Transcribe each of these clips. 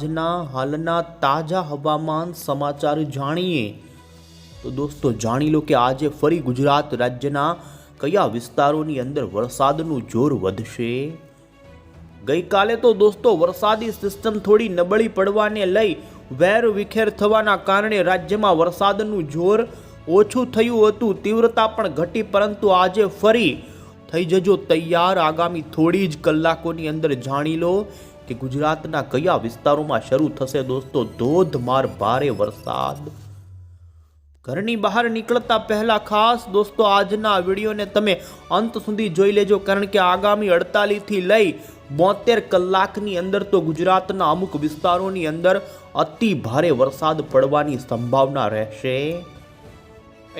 આજના હાલના તાજા હવામાન સમાચાર જાણીએ તો દોસ્તો જાણી લો કે આજે ફરી ગુજરાત રાજ્યના કયા વિસ્તારોની અંદર વરસાદનું જોર વધશે। ગઈકાલે તો દોસ્તો વરસાદી સિસ્ટમ થોડી નબળી પડવાને લઈ વેર વિખેર થવાના કારણે રાજ્યમાં વરસાદનું જોર ઓછું થયું હતું, તીવ્રતા પણ ઘટી, પરંતુ આજે ફરી થઈ જજો તૈયાર। આગામી થોડી જ કલાકોની અંદર જાણી લો કે ગુજરાતના કયા વિસ્તારોમાં શરૂ થશે દોસ્તો ધોધમાર ભારે વરસાદ। ઘરની બહાર નીકળતા પહેલા ખાસ દોસ્તો આજના વિડીયોને તમે અંત સુધી જોઈ લેજો, કારણ કે આગામી 48 થી લઈ 72 કલાકની અંદર તો ગુજરાતના અમુક વિસ્તારોની અંદર અતિ ભારે વરસાદ પડવાની સંભાવના રહેશે।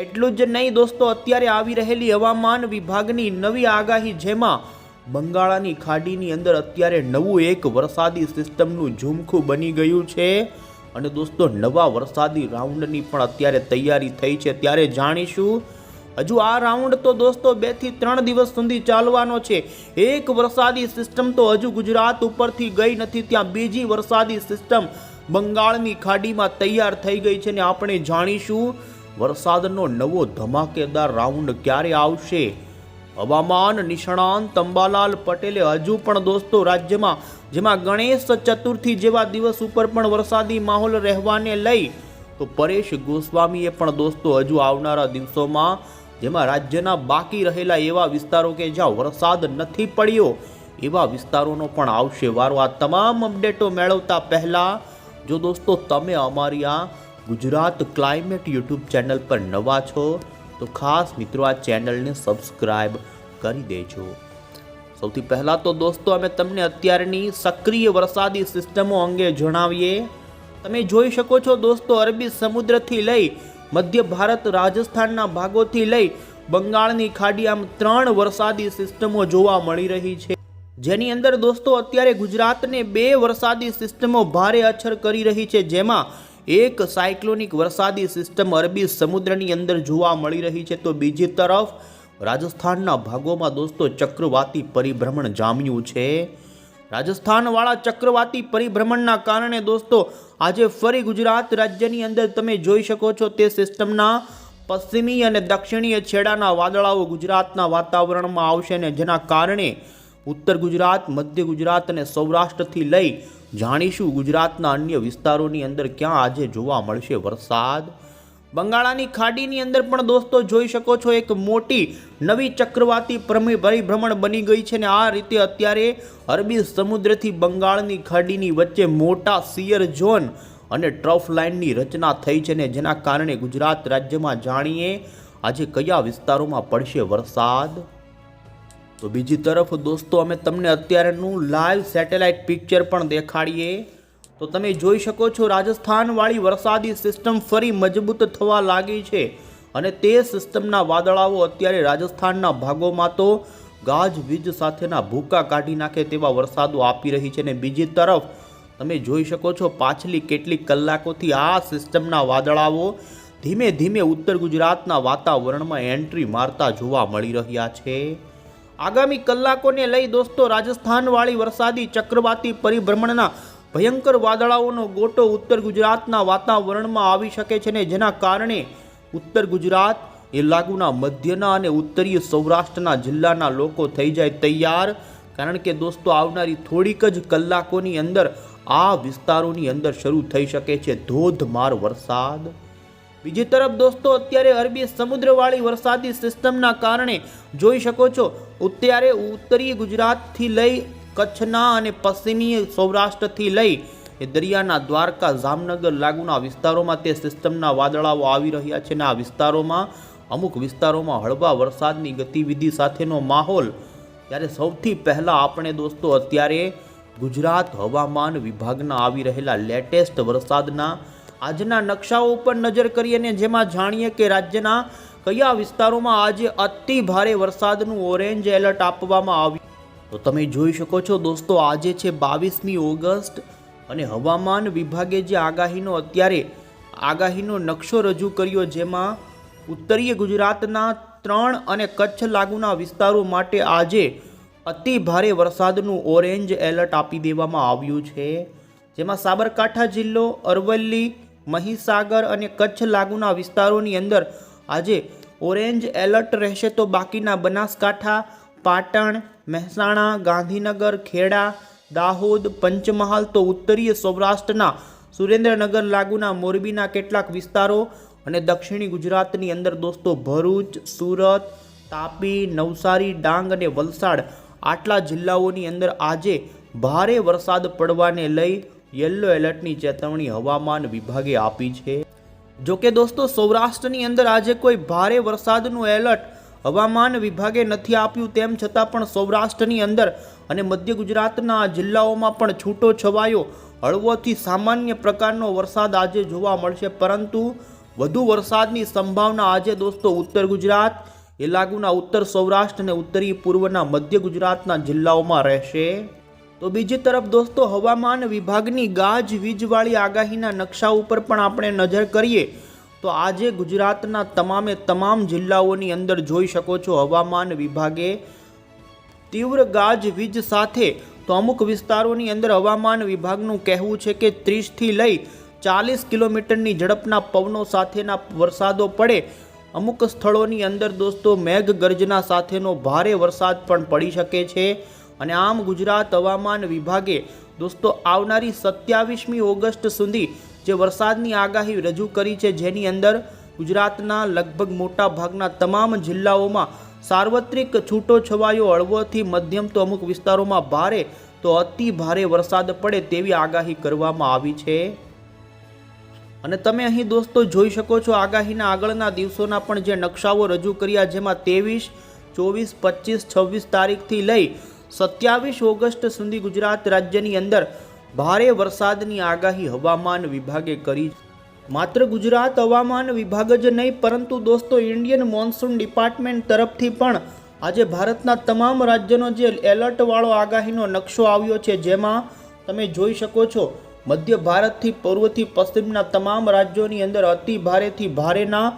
એટલું જ નહીં દોસ્તો, અત્યારે આવી રહેલી હવામાન વિભાગની નવી આગાહી, જેમાં બંગાળાની ખાડીની અંદર અત્યારે નવું એક વરસાદી સિસ્ટમનું ઝુમખું બની ગયું છે અને દોસ્તો નવા વરસાદી રાઉન્ડની પણ અત્યારે તૈયારી થઈ છે। ત્યારે જાણીશું હજુ આ રાઉન્ડ તો દોસ્તો 2 થી 3 દિવસ સુધી ચાલવાનો છે। એક વરસાદી સિસ્ટમ તો હજુ ગુજરાત ઉપરથી ગઈ નથી, ત્યાં બીજી વરસાદી સિસ્ટમ બંગાળની ખાડીમાં તૈયાર થઈ ગઈ છે ને આપણે જાણીશું વરસાદનો નવો ધમાકેદાર રાઉન્ડ ક્યારે આવશે। હવામાન નિષ્ણાંત અંબાલાલ પટેલે હજુ પણ દોસ્તો રાજ્યમાં જેમાં ગણેશ ચતુર્થી જેવા દિવસ ઉપર પણ વરસાદી માહોલ રહેવાને લઈ તો પરેશ ગોસ્વામીએ પણ દોસ્તો હજુ આવનારા દિવસોમાં જેમાં રાજ્યના બાકી રહેલા એવા વિસ્તારો કે જ્યાં વરસાદ નથી પડ્યો એવા વિસ્તારોનો પણ આવશે વારો। આ તમામ અપડેટો મેળવતા પહેલા જો દોસ્તો તમે અમારી આ ગુજરાત ક્લાઇમેટ યુટ્યુબ ચેનલ પર નવા છો તો ખાસ મિત્રો આ ચેનલને સબસ્ક્રાઇબ કરી દેજો। સૌથી પહેલા તો દોસ્તો અમે તમને અત્યારની સક્રિય વરસાદી સિસ્ટમો અંગે જણાવીએ। તમે જોઈ શકો છો દોસ્તો અરબી સમુદ્રથી લઈ મધ્ય ભારત, રાજસ્થાનના ભાગોથી લઈ બંગાળની ખાડી, આમ 3 વરસાદી સિસ્ટમો જોવા મળી રહી છે, જેની અંદર દોસ્તો અત્યારે ગુજરાતને 2 વરસાદી સિસ્ટમો ભારે અસર કરી રહી છે, જેમાં એક સાયક્લોનિક વરસાદી સિસ્ટમ અરબી સમુદ્રની અંદર જોવા મળી રહી છે તો બીજી તરફ રાજસ્થાનના ભાગોમાં દોસ્તો ચક્રવાતી પરિભ્રમણ જામ્યું છે। રાજસ્થાનવાળા ચક્રવાતી પરિભ્રમણના કારણે દોસ્તો આજે ફરી ગુજરાત રાજ્યની અંદર તમે જોઈ શકો છો તે સિસ્ટમના પશ્ચિમી અને દક્ષિણીય છેડાના વાદળાઓ ગુજરાતના વાતાવરણમાં આવશે ને જેના કારણે ઉત્તર ગુજરાત, મધ્ય ગુજરાત અને સૌરાષ્ટ્રથી લઈ જાણીશું ગુજરાતના અન્ય વિસ્તારોની અંદર ક્યાં આજે જોવા મળશે વરસાદ। બંગાળાની ખાડીની અંદર પણ દોસ્તો જોઈ શકો છો એક મોટી નવી ચક્રવાતી પરિભ્રમણ બની ગઈ છે ને આ રીતે અત્યારે અરબી સમુદ્રથી બંગાળની ખાડીની વચ્ચે મોટા શિયર ઝોન અને ટ્રફ લાઇનની રચના થઈ છે ને જેના કારણે ગુજરાત રાજ્યમાં જાણીએ આજે કયા વિસ્તારોમાં પડશે વરસાદ। તો બીજી તરફ દોસ્તો અમે તમને અત્યારનું લાઈવ સેટેલાઇટ પિક્ચર પણ દેખાડીએ તો તમે જોઈ શકો છો રાજસ્થાનવાળી વરસાદી સિસ્ટમ ફરી મજબૂત થવા લાગી છે અને તે સિસ્ટમના વાદળાઓ અત્યારે રાજસ્થાનના ભાગોમાં તો ગાજવીજ સાથેના ભૂકા કાઢી નાખે તેવા વરસાદો આપી રહી છે ને બીજી તરફ તમે જોઈ શકો છો પાછલી કેટલીક કલાકોથી આ સિસ્ટમના વાદળાઓ ધીમે ધીમે ઉત્તર ગુજરાતના વાતાવરણમાં એન્ટ્રી મારતા જોવા મળી રહ્યા છે। આગામી કલાકોને લઈ દોસ્તો રાજસ્થાનવાળી વરસાદી ચક્રવાતી પરિભ્રમણના ભયંકર વાદળાઓનો ગોટો ઉત્તર ગુજરાતના વાતાવરણમાં આવી શકે છે ને જેના કારણે ઉત્તર ગુજરાત એ લાગુના મધ્યના અને ઉત્તરીય સૌરાષ્ટ્રના જિલ્લાના લોકો થઈ જાય તૈયાર, કારણ કે દોસ્તો આવનારી થોડીક જ કલાકોની અંદર આ વિસ્તારોની અંદર શરૂ થઈ શકે છે ધોધમાર વરસાદ। બીજી તરફ દોસ્તો અત્યારે અરબી સમુદ્રવાળી વરસાદી સિસ્ટમના કારણે જોઈ શકો છો અત્યારે ઉત્તરીય ગુજરાતથી લઈ કચ્છના અને પશ્ચિમી સૌરાષ્ટ્રથી લઈ એ દરિયાના દ્વારકા, જામનગર લાગુના વિસ્તારોમાં તે સિસ્ટમના વાદળાઓ આવી રહ્યા છે અને આ વિસ્તારોમાં અમુક વિસ્તારોમાં હળવા વરસાદની ગતિવિધિ સાથેનો માહોલ। ત્યારે સૌથી પહેલાં આપણે દોસ્તો અત્યારે ગુજરાત હવામાન વિભાગના આવી રહેલા લેટેસ્ટ વરસાદના આજના નકશાઓ ઉપર નજર કરીએ ને જેમાં જાણીએ કે રાજ્યના કયા વિસ્તારોમાં આજે અતિ ભારે વરસાદનું ઓરેન્જ એલર્ટ આપવામાં આવ્યું તો તમે જોઈ શકો છો દોસ્તો આજે છે 22મી ઓગસ્ટ અને હવામાન વિભાગે જે આગાહીનો નકશો રજૂ કર્યો જેમાં ઉત્તરીય ગુજરાતના 3 અને કચ્છ લાગુના વિસ્તારો માટે આજે અતિ ભારે વરસાદનું ઓરેન્જ એલર્ટ આપી દેવામાં આવ્યું છે। જેમાં સાબરકાંઠા જિલ્લો, અરવલ્લી, મહીસાગર અને કચ્છ લાગુના વિસ્તારોની અંદર આજે ઓરેન્જ એલર્ટ રહેશે, તો બાકીના બનાસકાંઠા, પાટણ, મહેસાણા, ગાંધીનગર, ખેડા, દાહોદ, પંચમહાલ, તો ઉત્તરીય સૌરાષ્ટ્રના સુરેન્દ્રનગર લાગુના મોરબીના કેટલાક વિસ્તારો અને દક્ષિણી ગુજરાતની અંદર દોસ્તો ભરૂચ, સુરત, તાપી, નવસારી, ડાંગ અને વલસાડ આટલા જિલ્લાઓની અંદર આજે ભારે વરસાદ પડવાને લઈ યલો એલર્ટની ચેતવણી હવામાન વિભાગે આપી છે। જોકે દોસ્તો સૌરાષ્ટ્રની અંદર આજે કોઈ ભારે વરસાદનું એલર્ટ હવામાન વિભાગે નથી આપ્યું, તેમ છતાં પણ સૌરાષ્ટ્રની અંદર અને મધ્ય ગુજરાતના જિલ્લાઓમાં પણ છૂટો છવાયો હળવોથી સામાન્ય પ્રકારનો વરસાદ આજે જોવા મળશે, પરંતુ વધુ વરસાદની સંભાવના આજે દોસ્તો ઉત્તર ગુજરાત, એ લાગુના ઉત્તર સૌરાષ્ટ્ર અને ઉત્તરી પૂર્વના મધ્ય ગુજરાતના જિલ્લાઓમાં રહેશે। તો બીજી તરફ દોસ્તો હવામાન વિભાગની ગાજવીજવાળી આગાહીના નકશા ઉપર પણ આપણે નજર કરીએ તો આજે ગુજરાતના તમામે તમામ જિલ્લાઓની અંદર જોઈ શકો છો હવામાન વિભાગે તીવ્ર ગાજવીજ સાથે તો અમુક વિસ્તારોની અંદર હવામાન વિભાગનું કહેવું છે કે 30 થી લઈ 40 કિલોમીટરની ઝડપના પવનો સાથેના વરસાદો પડે। અમુક સ્થળોની અંદર દોસ્તો મેઘગર્જના સાથેનો ભારે વરસાદ પણ પડી શકે છે। અને આમ ગુજરાત હવામાન વિભાગે દોસ્તો આવનારી 27મી ઓગસ્ટ સુધી જે વરસાદની આગાહી રજૂ કરી છે, જેની અંદર ગુજરાતના લગભગ મોટા ભાગના તમામ જિલ્લાઓમાં સાર્વત્રિક છૂટો છવાયો હળવોથી મધ્યમ તો અમુક વિસ્તારોમાં ભારે તો અતિ ભારે વરસાદ પડે તેવી આગાહી કરવામાં આવી છે। અને તમે અહીં દોસ્તો જોઈ શકો છો આગાહીના આગળના દિવસોના પણ જે નકશાઓ રજૂ કર્યા, જેમાં 23, 24, 25, 26 તારીખથી લઈ 27 ઓગસ્ટ સુધી ગુજરાત રાજ્યની અંદર ભારે વરસાદની આગાહી હવામાન વિભાગે કરી। માત્ર ગુજરાત હવામાન વિભાગ જ નહીં, પરંતુ દોસ્તો ઇન્ડિયન મોન્સૂન ડિપાર્ટમેન્ટ તરફથી પણ આજે ભારતના તમામ રાજ્યનો જે એલર્ટવાળો આગાહીનો નકશો આવ્યો છે, જેમાં તમે જોઈ શકો છો મધ્ય ભારતથી પૂર્વથી પશ્ચિમના તમામ રાજ્યોની અંદર અતિ ભારેથી ભારેના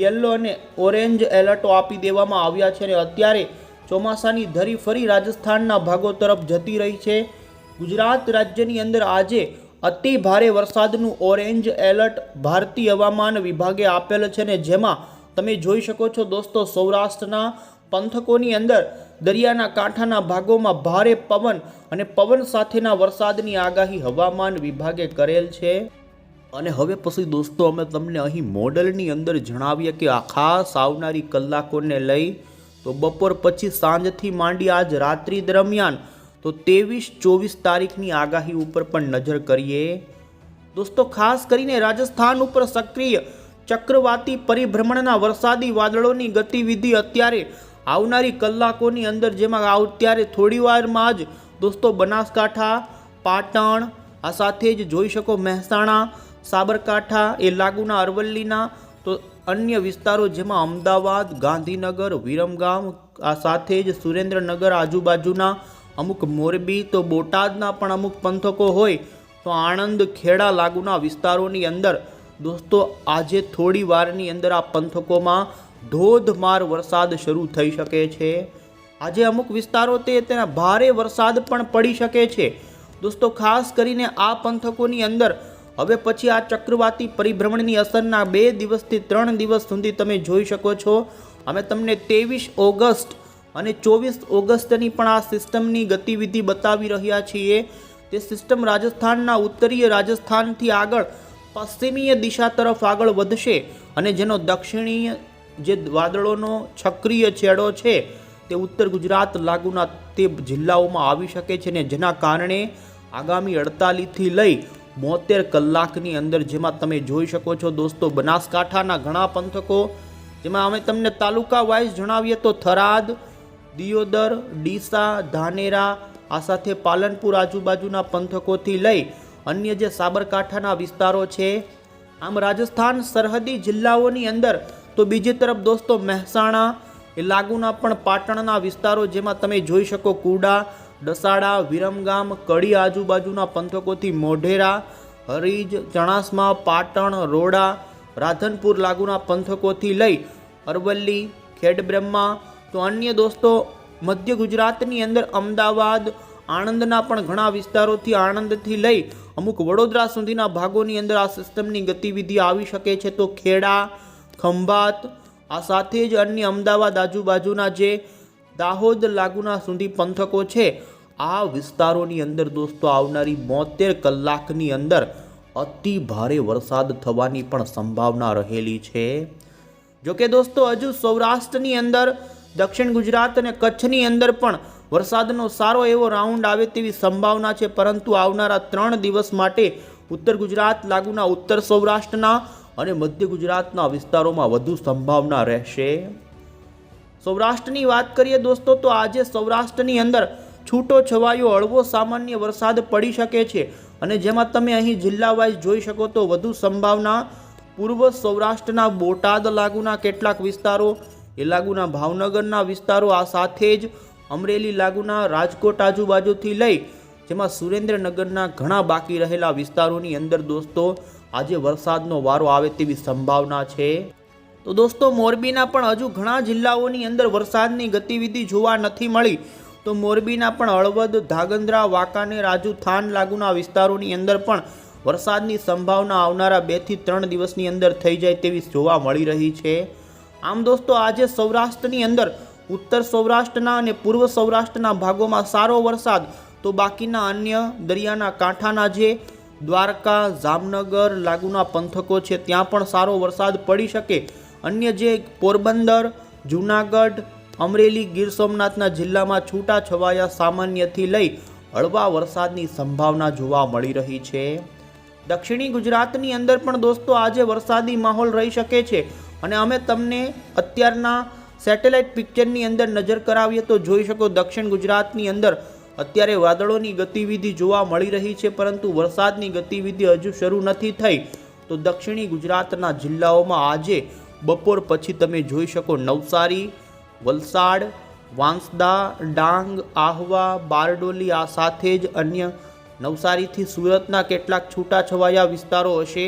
યલો અને ઓરેન્જ એલર્ટો આપી દેવામાં આવ્યા છે। અને અત્યારે ચોમાસાની ધરી ફરી રાજસ્થાનના ભાગો તરફ જતી રહી છે। ગુજરાત રાજ્યની અંદર આજે અતિ ભારે વરસાદનું ઓરેન્જ એલર્ટ ભારતીય હવામાન વિભાગે આપેલ છે, ને જેમાં તમે જોઈ શકો છો દોસ્તો સૌરાષ્ટ્રના પંથકોની અંદર દરિયાના કાંઠાના ભાગોમાં ભારે પવન અને પવન સાથેના વરસાદની આગાહી હવામાન વિભાગે કરેલ છે। અને હવે પછી દોસ્તો અમે તમને અહીં મોડલની અંદર જણાવીએ કે આ ખાસ આવનારી કલાકોને લઈ તો બપોર પછી સાંજથી માંડી આજ રાત્રિ દરમિયાન તો 23-24 તારીખની આગાહી ઉપર પણ નજર કરીએ દોસ્તો। ખાસ કરીને રાજસ્થાન ઉપર સક્રિય ચક્રવાતી પરિભ્રમણના વરસાદી વાદળોની ગતિવિધિ અત્યારે આવનારી કલાકોની અંદર, જેમાં અત્યારે થોડી વારમાં જ દોસ્તો બનાસકાંઠા, પાટણ, આ સાથે જ જોઈ શકો મહેસાણા, સાબરકાંઠા, એ લાગુના અરવલ્લીના તો અન્ય વિસ્તારો જેમાં અમદાવાદ, ગાંધીનગર, વિરમગામ, આ સાથે જ સુરેન્દ્રનગર આજુબાજુના અમુક મોરબી તો બોટાદના પણ અમુક પંથકો હોય તો આણંદ, ખેડા લાગુના વિસ્તારોની અંદર દોસ્તો આજે થોડી વારની અંદર આ પંથકોમાં ધોધમાર વરસાદ શરૂ થઈ શકે છે। આજે અમુક વિસ્તારો તેના ભારે વરસાદ પણ પડી શકે છે દોસ્તો। ખાસ કરીને આ પંથકોની અંદર હવે પછી આ ચક્રવાતી પરિભ્રમણની અસરના 2 દિવસથી 3 દિવસ સુધી તમે જોઈ શકો છો અમે તમને 23 ઓગસ્ટ અને 24 ઓગસ્ટની પણ આ સિસ્ટમની ગતિવિધિ બતાવી રહ્યા છીએ। તે સિસ્ટમ રાજસ્થાનના ઉત્તરીય રાજસ્થાનથી આગળ પશ્ચિમીય દિશા તરફ આગળ વધશે અને જેનો દક્ષિણીય જે વાદળોનો સક્રિય છેડો છે તે ઉત્તર ગુજરાત લાગુના તે જિલ્લાઓમાં આવી શકે છે ને જેના કારણે આગામી 48થી લઈ 72 કલાકની અંદર જેમાં તમે જોઈ શકો છો દોસ્તો બનાસકાંઠાના ઘણા પંથકો, જેમાં અમે તમને તાલુકા વાઇઝ જણાવીએ તો થરાદ, દિયોદર, ડીસા, ધાનેરા, આ સાથે પાલનપુર આજુબાજુના પંથકોથી લઈ અન્ય જે સાબરકાંઠાના વિસ્તારો છે। આમ રાજસ્થાન સરહદી જિલ્લાઓની અંદર તો બીજી તરફ દોસ્તો મહેસાણા એ લાગુના પણ પાટણના વિસ્તારો, જેમાં તમે જોઈ શકો કુડા, દસાડા, વિરમગામ, કડી આજુબાજુના પંથકોથી મોઢેરા, હરીજ, ચણાસમા, પાટણ, રોડા, રાધનપુર લાગુના પંથકોથી લઈ અરવલ્લી, ખેડબ્રહ્મા તો અન્ય દોસ્તો મધ્ય ગુજરાતની અંદર અમદાવાદ, આણંદના પણ ઘણા વિસ્તારોથી આણંદથી લઈ અમુક વડોદરા સુધીના ભાગોની અંદર આ સિસ્ટમની ગતિવિધિ આવી શકે છે. તો ખેડા, ખંભાત, આ સાથે જ અન્ય અમદાવાદ આજુબાજુના જે દાહોદ લાગુના સુધી પંથકો છે, આ વિસ્તારોની અંદર દોસ્તો આવનારી 72 કલાકની અંદર અતિ ભારે વરસાદ થવાની પણ સંભાવના રહેલી છે. જોકે દોસ્તો હજુ સૌરાષ્ટ્રની અંદર, દક્ષિણ ગુજરાત અને કચ્છની અંદર પણ વરસાદનો સારો એવો રાઉન્ડ આવે તેવી સંભાવના છે, પરંતુ આવનારા 3 દિવસ માટે ઉત્તર ગુજરાત લાગુના ઉત્તર સૌરાષ્ટ્રના અને મધ્ય ગુજરાતના વિસ્તારોમાં વધુ સંભાવના રહેશે. સૌરાષ્ટ્રની વાત કરીએ દોસ્તો તો આજે સૌરાષ્ટ્રની અંદર છૂટો છવાયો હળવો સામાન્ય વરસાદ પડી શકે છે, અને જેમાં તમે અહીં જિલ્લા વાઇઝ જોઈ શકો તો વધુ સંભાવના પૂર્વ સૌરાષ્ટ્રના બોટાદ લાગુના કેટલાક વિસ્તારો, એ લાગુના ભાવનગરના વિસ્તારો, આ સાથે જ અમરેલી લાગુના રાજકોટ આજુબાજુથી લઈ જેમાં સુરેન્દ્રનગરના ઘણા બાકી રહેલા વિસ્તારોની અંદર દોસ્તો આજે વરસાદનો વારો આવે તેવી સંભાવના છે. તો દોસ્તો મોરબીના પણ હજુ ઘણા જિલ્લાઓની અંદર વરસાદની ગતિવિધિ જોવા નથી મળી. તો મોરબીના પણ હળવદ, ધાંગધ્રા, વાંકાનેર, રાજુ, થાન લાગુના વિસ્તારોની અંદર પણ વરસાદની સંભાવના આવનારા 2 થી 3 દિવસની અંદર થઈ જાય તેવી જોવા મળી રહી છે. આમ દોસ્તો આજે સૌરાષ્ટ્રની અંદર ઉત્તર સૌરાષ્ટ્રના અને પૂર્વ સૌરાષ્ટ્રના ભાગોમાં સારો વરસાદ, તો બાકીના અન્ય દરિયાના કાંઠાના જે દ્વારકા, જામનગર લાગુના પંથકો છે ત્યાં પણ સારો વરસાદ પડી શકે. અન્ય જે પોરબંદર, જૂનાગઢ, અમરેલી, ગીર સોમનાથના જિલ્લામાં છૂટા છવાયા સામાન્યથી લઈ હળવા વરસાદની સંભાવના જોવા મળી રહી છે. દક્ષિણી ગુજરાતની અંદર પણ દોસ્તો આજે વરસાદી માહોલ રહી શકે છે, અને અમે તમને અત્યારના સેટેલાઇટ પિક્ચરની અંદર નજર કરાવીએ તો જોઈ શકો દક્ષિણ ગુજરાતની અંદર અત્યારે વાદળોની ગતિવિધિ જોવા મળી રહી છે, પરંતુ વરસાદની ગતિવિધિ હજુ શરૂ નથી થઈ. તો દક્ષિણી ગુજરાતના જિલ્લાઓમાં આજે બપોર પછી તમે જોઈ શકો નવસારી, વલસાડ, વાંસદા, ડાંગ, આહવા, બારડોલી, આ સાથે જ અન્ય નવસારીથી સુરતના કેટલાક છૂટાછવાયા વિસ્તારો હશે.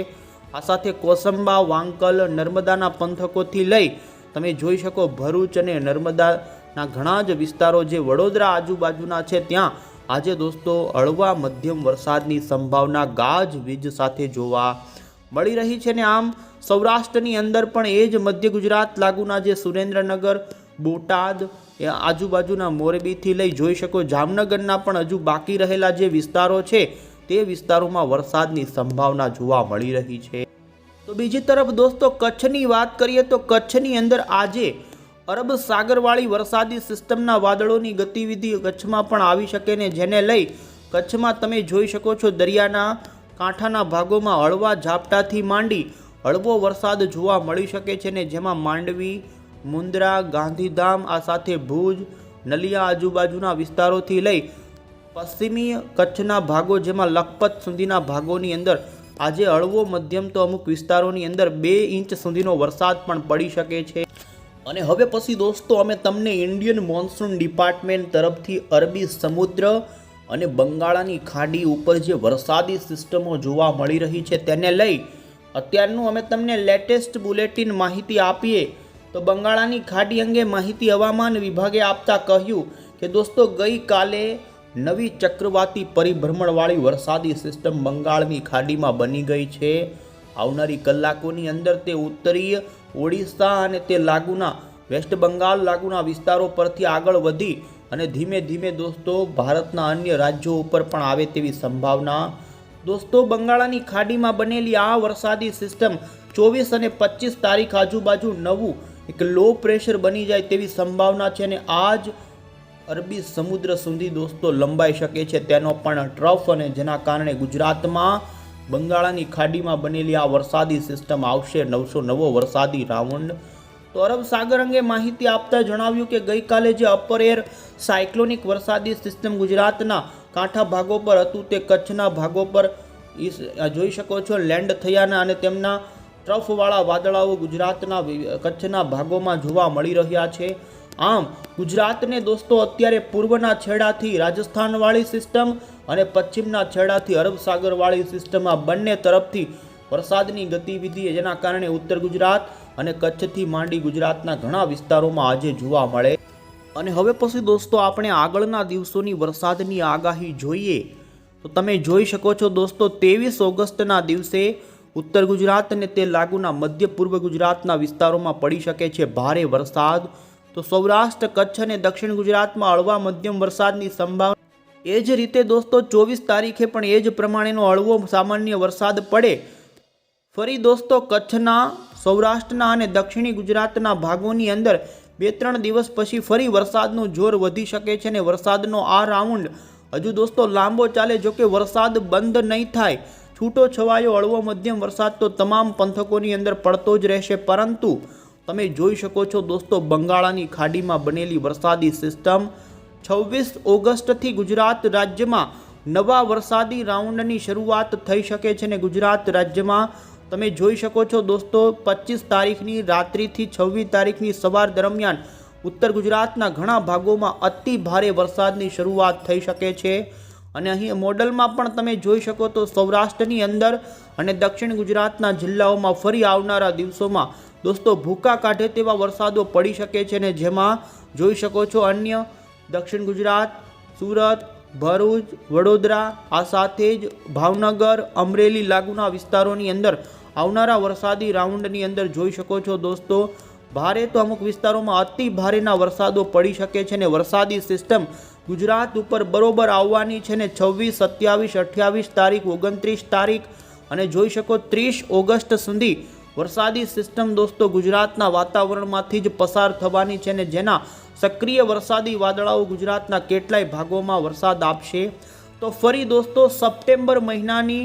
આ સાથે કોસંબા, વાંકલ, નર્મદાના પંથકોથી લઈ તમે જોઈ શકો ભરૂચ અને નર્મદાના ઘણા જ વિસ્તારો જે વડોદરા આજુબાજુના છે ત્યાં આજે દોસ્તો હળવા મધ્યમ વરસાદની સંભાવના ગાજવીજ સાથે જોવા મળી રહી છે. ને આમ સૌરાષ્ટ્રની અંદર પણ એ જ મધ્ય ગુજરાત લાગુના જે સુરેન્દ્રનગર, બોટાદ, આજુબાજુના મોરબીથી લઈ જોઈ શકો જામનગરના પણ હજુ બાકી રહેલા જે વિસ્તારો છે તે વિસ્તારોમાં વરસાદની સંભાવના જોવા મળી રહી છે. તો બીજી તરફ દોસ્તો કચ્છની વાત કરીએ તો કચ્છની અંદર આજે અરબ સાગરવાળી વરસાદી સિસ્ટમના વાદળોની ગતિવિધિ કચ્છમાં પણ આવી શકે ને, જેને લઈ કચ્છમાં તમે જોઈ શકો છો દરિયાના કાંઠાના ભાગોમાં હળવા ઝાપટાથી માંડી હળવો વરસાદ જોવા મળી શકે છે ને, જેમાં માંડવી, મુન્દ્રા, ગાંધીધામ, આ સાથે ભુજ, નલિયા આજુબાજુના વિસ્તારોથી લઈ પશ્ચિમી કચ્છના ભાગો જેમાં લખપત સુધીના ભાગોની અંદર આજે હળવો મધ્યમ તો અમુક વિસ્તારોની અંદર 2 ઇંચ સુધીનો વરસાદ પણ પડી શકે છે. અને હવે પછી દોસ્તો અમે તમને ઇન્ડિયન મોન્સૂન ડિપાર્ટમેન્ટ તરફથી અરબી સમુદ્ર અને બંગાળાની ખાડી ઉપર જે વરસાદી સિસ્ટમો જોવા મળી રહી છે તેને લઈ અત્યારનું અમે તમને લેટેસ્ટ બુલેટિન માહિતી આપીએ. તો બંગાળાની ખાડી અંગે માહિતી હવામાન વિભાગે આપતા કહ્યું કે દોસ્તો ગઈકાલે નવી ચક્રવાતી પરિભ્રમણવાળી વરસાદી સિસ્ટમ બંગાળની ખાડીમાં બની ગઈ છે. આવનારી કલાકોની અંદર તે ઉત્તરીય ઓડિશા અને તે લાગુના વેસ્ટ બંગાળ લાગુના વિસ્તારો પરથી આગળ વધી અને ધીમે ધીમે દોસ્તો ભારતના અન્ય રાજ્યો ઉપર પણ આવે તેવી સંભાવના. દોસ્તો બંગાળાની ખાડીમાં બનેલી આ વરસાદી સિસ્ટમ 24 અને 25 તારીખ આજુબાજુ નવું એક લો પ્રેશર બની જાય તેવી સંભાવના છે, અને આ જ અરબી સમુદ્ર સુધી દોસ્તો લંબાઈ શકે છે તેનો પણ ટ્રફ, અને જેના કારણે ગુજરાતમાં બંગાળાની ખાડીમાં બનેલી આ વરસાદી સિસ્ટમ આવશે નવો વરસાદી રાઉન્ડ. તો અરબ સાગર અંગે માહિતી આપતા જણાવ્યું કે ગઈકાલે જે અપર એર સાયક્લોનિક વરસાદી સિસ્ટમ ગુજરાતના કાંઠા ભાગો પર હતું તે કચ્છના ભાગો પર જોઈ શકો છો લેન્ડ થયાના, અને તેમના ટ્રફવાળા વાદળાઓ ગુજરાતના કચ્છના ભાગોમાં જોવા મળી રહ્યા છે. આમ ગુજરાતને દોસ્તો અત્યારે પૂર્વના છેડાથી રાજસ્થાનવાળી સિસ્ટમ અને પશ્ચિમના છેડાથી અરબ સાગરવાળી સિસ્ટમ આ બંને તરફથી વરસાદની ગતિવિધિ જેના કારણે ઉત્તર ગુજરાત અને કચ્છથી માંડી ગુજરાતના ઘણા વિસ્તારોમાં આજે જોવા મળે. અને હવે પછી દોસ્તો આપણે આગળના દિવસોની વરસાદની આગાહી જોઈએ તો તમે જોઈ શકો છો દોસ્તો 23 ઓગસ્ટના દિવસે ઉત્તર ગુજરાત અને તે લાગુના મધ્ય પૂર્વ ગુજરાતના વિસ્તારોમાં પડી શકે છે ભારે વરસાદ। તો સૌરાષ્ટ્ર, કચ્છ અને દક્ષિણ ગુજરાતમાં હળવા મધ્યમ વરસાદની સંભાવના। એ જ રીતે દોસ્તો 24 તારીખે પણ એ જ પ્રમાણેનો હળવો સામાન્ય વરસાદ પડે। ફરી દોસ્તો કચ્છના, સૌરાષ્ટ્રના અને દક્ષિણી ગુજરાતના ભાગોની અંદર 2-3 દિવસ પછી ફરી વરસાદનું જોર વધી શકે છે અને વરસાદનો આ રાઉન્ડ હજુ દોસ્તો લાંબો ચાલે। જો કે વરસાદ બંધ નહીં થાય, છૂટો છવાયો હળવો મધ્યમ વરસાદ તો તમામ પંથકોની અંદર પડતો જ રહેશે। પરંતુ તમે જોઈ શકો છો દોસ્તો બંગાળની ખાડીમાં બનેલી વરસાદી સિસ્ટમ 26 ઓગસ્ટથી ગુજરાત રાજ્યમાં નવા વરસાદી રાઉન્ડની શરૂઆત થઈ શકે છે અને ગુજરાત રાજ્યમાં તમે જોઈ શકો છો દોસ્તો 25 તારીખની રાત્રિથી 26 તારીખની સવાર દરમિયાન ઉત્તર ગુજરાતના ઘણા ભાગોમાં અતિ ભારે વરસાદની શરૂઆત થઈ શકે છે। અને અહીં મોડલમાં પણ તમે જોઈ શકો તો સૌરાષ્ટ્રની અંદર અને દક્ષિણ ગુજરાતના જિલ્લાઓમાં ફરી આવનારા દિવસોમાં દોસ્તો ભૂકા કાઢે તેવા વરસાદો પડી શકે છે અને જેમાં જોઈ શકો છો અન્ય દક્ષિણ ગુજરાત, સુરત, ભરૂચ, વડોદરા, આ સાથે જ ભાવનગર, અમરેલી લાગુના વિસ્તારોની અંદર આવનારા વરસાદી રાઉન્ડની અંદર જોઈ શકો છો દોસ્તો ભારે તો અમુક વિસ્તારોમાં અતિ ભારેના વરસાદો પડી શકે છે અને વરસાદી સિસ્ટમ ગુજરાત ઉપર બરોબર આવવાની છે ને 26, 27, 28 તારીખ, 29 તારીખ અને જોઈ શકો 30 ઓગસ્ટ સુધી વરસાદી સિસ્ટમ દોસ્તો ગુજરાતના વાતાવરણમાંથી જ પસાર થવાની છે અને જેના સક્રિય વરસાદી વાદળાઓ ગુજરાતના કેટલાય ભાગોમાં વરસાદ આપશે। તો ફરી દોસ્તો સપ્ટેમ્બર મહિનાની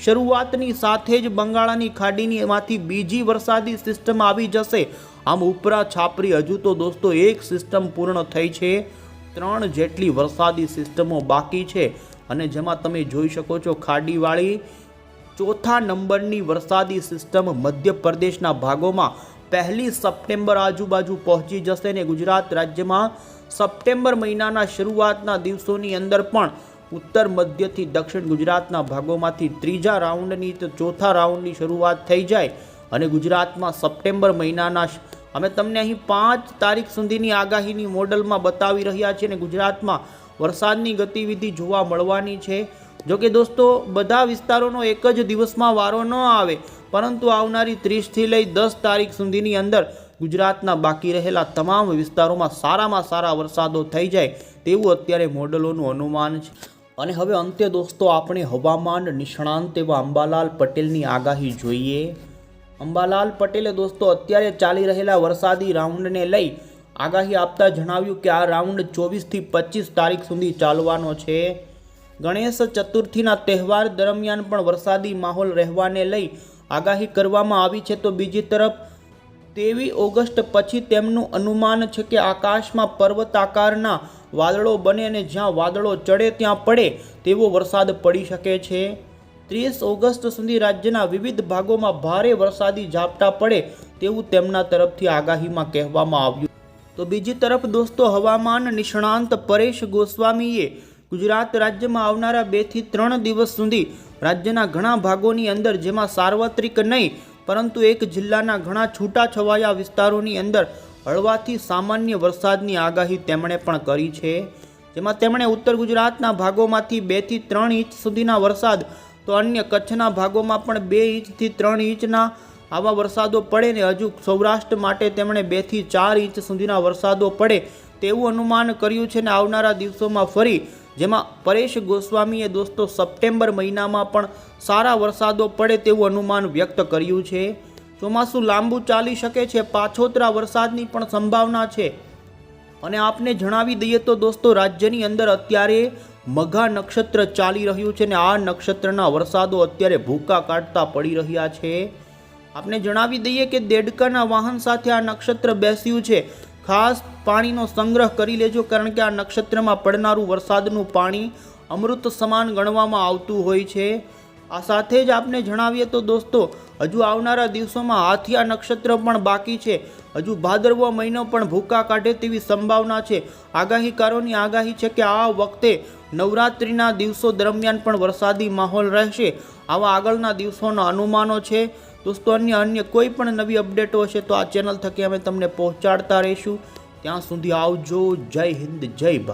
શરૂઆતની સાથે જ બંગાળની ખાડીમાંથી બીજી વરસાદી સિસ્ટમ આવી જશે। આમ ઉપરા છાપરી હજુ તો દોસ્તો એક સિસ્ટમ પૂર્ણ થઈ છે, 3 જેટલી વરસાદી સિસ્ટમો બાકી છે અને જેમાં તમે જોઈ શકો છો ખાડીવાળી 4થા નંબરની વરસાદી સિસ્ટમ મધ્યપ્રદેશના ભાગોમાં 1 સપ્ટેમ્બર આજુબાજુ પહોંચી જશે ને ગુજરાત રાજ્યમાં સપ્ટેમ્બર મહિનાના શરૂઆતના દિવસોની અંદર પણ ઉત્તર મધ્યથી દક્ષિણ ગુજરાતના ભાગોમાંથી 3જા રાઉન્ડની તો 4થા રાઉન્ડની શરૂઆત થઈ જાય અને ગુજરાતમાં સપ્ટેમ્બર મહિનાના અમે તમને અહીં 5 તારીખ સુધીની આગાહીની મોડલમાં બતાવી રહ્યા છીએ અને ગુજરાતમાં વરસાદની ગતિવિધિ જોવા મળવાની છે। જો કે દોસ્તો બધા વિસ્તારોનો એક જ દિવસમાં વારો ન આવે, પરંતુ આવનારી 30થી લઈ 10 તારીખ સુધીની અંદર ગુજરાતના બાકી રહેલા તમામ વિસ્તારોમાં સારામાં સારા વરસાદો થઈ જાય તેવું અત્યારે મોડલોનું અનુમાન છે। અને હવે અંતે દોસ્તો આપણે હવામાન નિષ્ણાંત એવા અંબાલાલ પટેલની આગાહી જોઈએ। અંબાલાલ પટેલે દોસ્તો અત્યારે ચાલી રહેલા વરસાદી રાઉન્ડને લઈ આગાહી આપતા જણાવ્યું કે આ રાઉન્ડ 24થી 25 તારીખ સુધી ચાલવાનો છે। ગણેશ ચતુર્થીના તહેવાર દરમિયાન પણ વરસાદી માહોલ રહેવાને લઈ આગાહી કરવામાં આવી છે। તો બીજી તરફ 23 ઓગસ્ટ પછી તેમનું અનુમાન છે કે આકાશમાં પર્વત આકારના વાદળો બને અને જ્યાં વાદળો ચડે ત્યાં પડે તેવો વરસાદ પડી શકે છે। 30 ઓગસ્ટ સુધી રાજ્યના વિવિધ ભાગોમાં ભારે વરસાદી ઝાપટા પડે તેવું તેમના તરફથી આગાહીમાં કહેવામાં આવ્યું। તો બીજી તરફ દોસ્તો હવામાન નિષ્ણાંત પરેશ ગોસ્વામીએ ગુજરાત રાજ્યમાં આવનારા 2 થી 3 દિવસ સુધી રાજ્યના ઘણા ભાગોની અંદર જેમાં સાર્વત્રિક નહીં પરંતુ એક જિલ્લાના ઘણા છૂટાછવાયા વિસ્તારોની અંદર હળવાથી સામાન્ય વરસાદની આગાહી તેમણે પણ કરી છે। જેમાં તેમણે ઉત્તર ગુજરાતના ભાગોમાંથી 2 થી 3 ઇંચ સુધીના વરસાદ તો અન્ય કચ્છના ભાગોમાં પણ 2 ઇંચથી 3 ઇંચના આવા વરસાદો પડે ને હજુ સૌરાષ્ટ્ર માટે તેમણે 2 થી 4 ઇંચ સુધીના વરસાદો પડે તેવું અનુમાન કર્યું છે ને આવનારા દિવસોમાં ફરી જેમાં પરેશ ગોસ્વામીએ દોસ્તો સપ્ટેમ્બર મહિનામાં પણ સારા વરસાદો પડે તેવું અનુમાન વ્યક્ત કર્યું છે। ચોમાસું લાંબુ ચાલી શકે છે, પાછોતરા વરસાદની પણ સંભાવના છે। અને આપને જણાવી દઈએ તો દોસ્તો રાજ્યની અંદર અત્યારે મઘા નક્ષત્ર ચાલી રહ્યું છે ને આ નક્ષત્રના વરસાદો અત્યારે ભૂકા કાઢતા પડી રહ્યા છે। આપને જણાવી દઈએ કે દેડકાના વાહન સાથે આ નક્ષત્ર બેસ્યું છે। ખાસ પાણીનો સંગ્રહ કરી લેજો કારણ કે આ નક્ષત્રમાં પડનારું વરસાદનું પાણી અમૃત સમાન ગણવામાં આવતું હોય છે। આ સાથે જ આપને જણાવીએ તો દોસ્તો હજુ આવનારા દિવસોમાં હાથિયા નક્ષત્ર પણ બાકી છે। હજુ ભાદરવો મહિનો પણ ભૂકા કાઢે તેવી સંભાવના છે। આગાહીકારોની આગાહી છે કે આ વખતે નવરાત્રિના દિવસો દરમિયાન પણ વરસાદી માહોલ રહેશે। આવા આગળના દિવસોના અનુમાનો છે। દોસ્તો અન્ય કોઈ પણ નવી અપડેટો હશે તો આ ચેનલ થકી અમે તમને પહોંચાડતા રહીશું। ત્યાં સુધી આવજો। જય હિન્દ, જય ભારત।